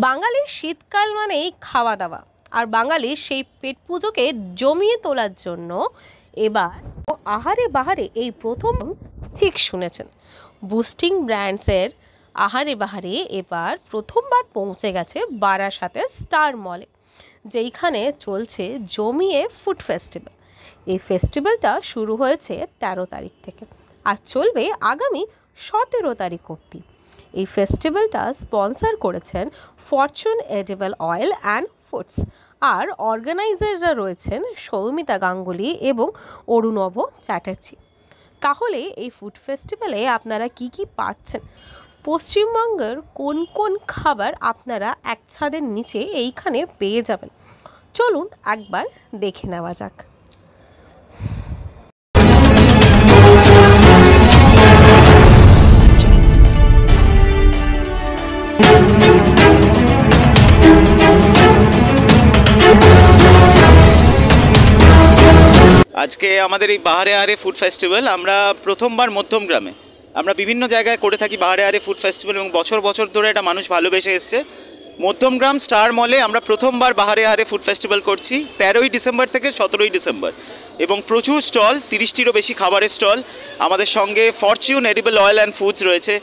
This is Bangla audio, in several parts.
বাঙালির শীতকাল মানেই খাওয়া দাওয়া, আর বাঙালির সেই পেট পুজোকে জমিয়ে তোলার জন্য এবার আহারে বাহারে এই প্রথম, ঠিক শুনেছেন, বুস্টিং ব্র্যান্ডসের আহারে বাহারে এবার প্রথমবার পৌঁছে গেছে বারাসাতের স্টার মলে, যেইখানে চলছে জমিয়ে ফুড ফেস্টিভ্যাল। এই ফেস্টিভ্যালটা শুরু হয়েছে 13 তারিখ থেকে আর চলবে আগামী 17 তারিখ অবধি। এই ফেস্টিভ্যালটা স্পন্সর করেছেন Fortune edible oil and foods, আর অর্গানাইজাররা রয়েছেন সৌমিতা গাঙ্গুলি এবং অরুণব চ্যাটার্জি। তাহলে এই ফুড ফেস্টিভ্যালে আপনারা কি কি পাচ্ছেন, পশ্চিমবঙ্গের কোন কোন খাবার আপনারা এক ছাদের নিচে এইখানে পেয়ে যাবেন, চলুন একবার দেখে নেওয়া যাক। আজকে আমাদের এই বাহারে আহারে ফুড ফেস্টিভ্যাল আমরা প্রথমবার মধ্যমগ্রামে, আমরা বিভিন্ন জায়গায় করে থাকি বাহারে আহারে ফুড ফেস্টিভ্যাল, এবং বছর বছর ধরে এটা মানুষ ভালোবেসে এসছে। মধ্যমগ্রাম স্টার মলে আমরা প্রথমবার বাহারে আহারে ফুড ফেস্টিভ্যাল করছি 13ই ডিসেম্বর থেকে 17ই ডিসেম্বর, এবং প্রচুর স্টল, 30টিরও বেশি খাবারের স্টল। আমাদের সঙ্গে Fortune edible oil and foods রয়েছে,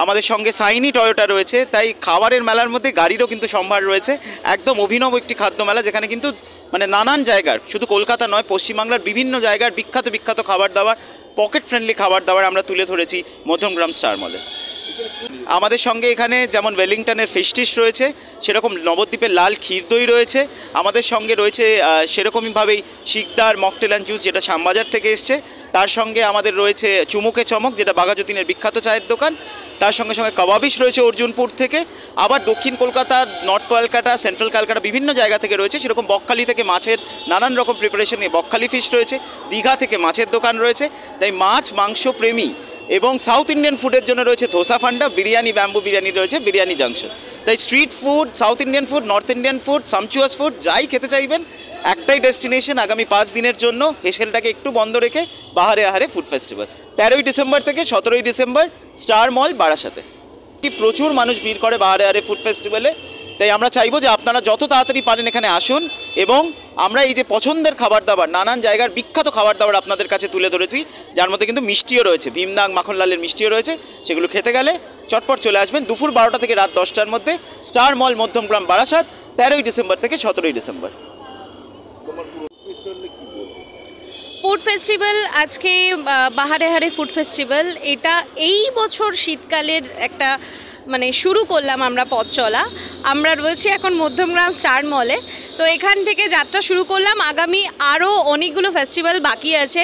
আমাদের সঙ্গে সাইনি টয়োটা রয়েছে। তাই খাবারের মেলার মধ্যে গাড়িরও কিন্তু সম্ভার রয়েছে। একদম অভিনব একটি খাদ্য মেলা, যেখানে কিন্তু মানে নানান জায়গার, শুধু কলকাতা নয়, পশ্চিমবাংলার বিভিন্ন জায়গার বিখ্যাত বিখ্যাত খাবার দাবার, পকেট ফ্রেন্ডলি খাবার দাবার আমরা তুলে ধরেছি মধ্যমগ্রাম স্টার মলে। আমাদের সঙ্গে এখানে যেমন ওয়েলিংটনের ফিশ ডিশ রয়েছে, সেরকম নবদ্বীপের লাল ক্ষীর দই রয়েছে। আমাদের সঙ্গে রয়েছে সেরকমইভাবেই শিকদার মকটেল অ্যান্ড জুস, যেটা শ্যামবাজার থেকে এসছে। তার সঙ্গে আমাদের রয়েছে চুমুকে চমক, যেটা বাঘাযতীনের বিখ্যাত চায়ের দোকান। তার সঙ্গে সঙ্গে কাবাবিশ রয়েছে অর্জুনপুর থেকে। আবার দক্ষিণ কলকাতা, নর্থ ক্যালকাটা, সেন্ট্রাল ক্যালকাটা বিভিন্ন জায়গা থেকে রয়েছে। সেরকম বকখালি থেকে মাছের নানান রকম প্রিপারেশন নিয়ে বকখালি ফিশ রয়েছে। দীঘা থেকে মাছের দোকান রয়েছে। তাই মাছ মাংস প্রেমী এবং সাউথ ইন্ডিয়ান ফুডের জন্য রয়েছে ধোসা ফান্ডা, বিরিয়ানি, ব্যাম্বু বিরিয়ানি রয়েছে বিরিয়ানি জাংশন। তাই street food, south Indian food, north Indian food, সামচুয়াস food, যাই খেতে চাইবেন, একটাই ডেস্টিনেশন আগামী 5 দিনের জন্য, হেসেলটাকে একটু বন্ধ রেখে বাহারে আহারে ফুড ফেস্টিভ্যাল 13ই ডিসেম্বর থেকে 17ই ডিসেম্বর স্টার মল বারাসাতে। প্রচুর মানুষ ভিড় করে বাহারে আহারে ফুড ফেস্টিভ্যালে। তাই আমরা চাইবো যে আপনারা যত তাড়াতাড়ি পারেন এখানে আসুন, এবং আমরা এই যে পছন্দের খাবার দাবার, নানান জায়গার বিখ্যাত খাবার দাবার আপনাদের কাছে তুলে ধরেছি, যার মধ্যে কিন্তু মিষ্টিও রয়েছে, ভীমনাগ মাখনলালের মিষ্টিও রয়েছে। সেগুলো খেতে গেলে চটপট চলে আসবেন দুপুর 12টা থেকে রাত 10টার মধ্যে স্টার মল মধ্যমগ্রাম বারাসাত, 13ই ডিসেম্বর থেকে 17ই ডিসেম্বর। ফুড ফেস্টিভ্যাল আজকে বাহারে আহারে ফুড ফেস্টিভ্যাল, এটা এই বছর শীতকালের একটা মানে শুরু করলাম আমরা পথ চলা। আমরা রয়েছি এখন মধ্যমগ্রাম স্টার মলে, তো এখান থেকে যাত্রা শুরু করলাম। আগামী আরও অনেকগুলো ফেস্টিভ্যাল বাকি আছে,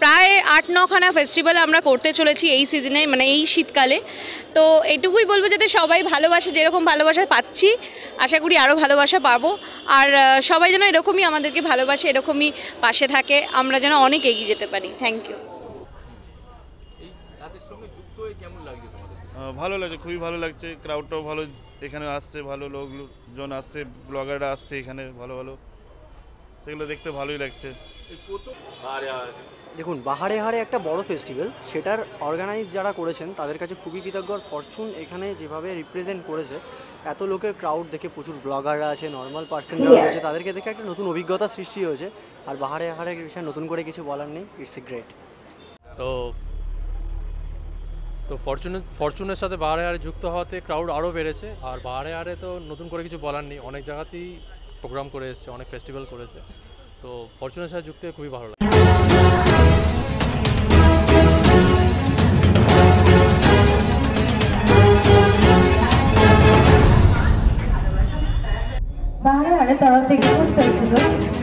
প্রায় 8-9খানা ফেস্টিভ্যাল আমরা করতে চলেছি এই সিজনে, মানে এই শীতকালে। তো এটুকুই বলবো, যাতে সবাই ভালোবাসে, যেরকম ভালোবাসা পাচ্ছি আশা করি আরও ভালোবাসা পাবো, আর সবাই যেন এরকমই আমাদেরকে ভালোবাসে, এরকমই পাশে থাকে, আমরা যেন অনেক এগিয়ে যেতে পারি। Thank you. ভালো লাগছে, খুবই ভালো লাগছে, ক্রাউডটাও ভালো, এখানে আসছে ভালো লোকজন আসছে, ব্লগাররা আসছে এখানে ভালো ভালো, সেগুলো দেখতে ভালোই লাগছে। দেখুন, বাহারে হারে একটা বড় ফেস্টিভ্যাল, সেটার অর্গানাইজ যারা করেছেন তাদের কাছে খুবই কৃতজ্ঞ। ফরচুন এখানে যেভাবে রিপ্রেজেন্ট করেছে, এত লোকের ক্রাউড দেখে, প্রচুর ব্লগাররা আছে, নর্মাল পার্সনরা রয়েছে, তাদেরকে দেখে একটা নতুন অভিজ্ঞতা সৃষ্টি হয়েছে। আর বাহারে হারে বিষয়ে নতুন করে কিছু বলার নেই, ইটস এ গ্রেট। তো ফরচুনের সাথে বাহারে হারে যুক্ত হওয়াতে ক্রাউড আরও বেড়েছে। আর বাহারে হারে তো নতুন করে কিছু বলার নেই, অনেক জায়গাতেই প্রোগ্রাম করে এসছে, অনেক ফেস্টিভ্যাল করেছে। তো ফরচুনের সাথে যুক্ত হয়ে খুবই ভালো লাগে। বাহারে হারে তরফ থেকে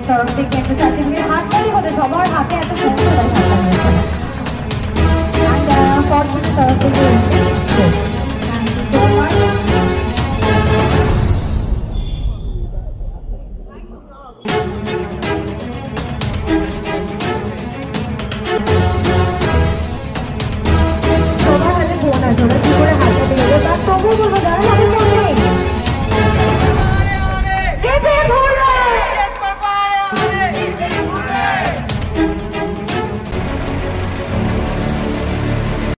তরফ থেকে একটা সার্টিফিকেট হাততালি হতে, সবার হাতে এত সুন্দর ফরচুনের তরফ থেকে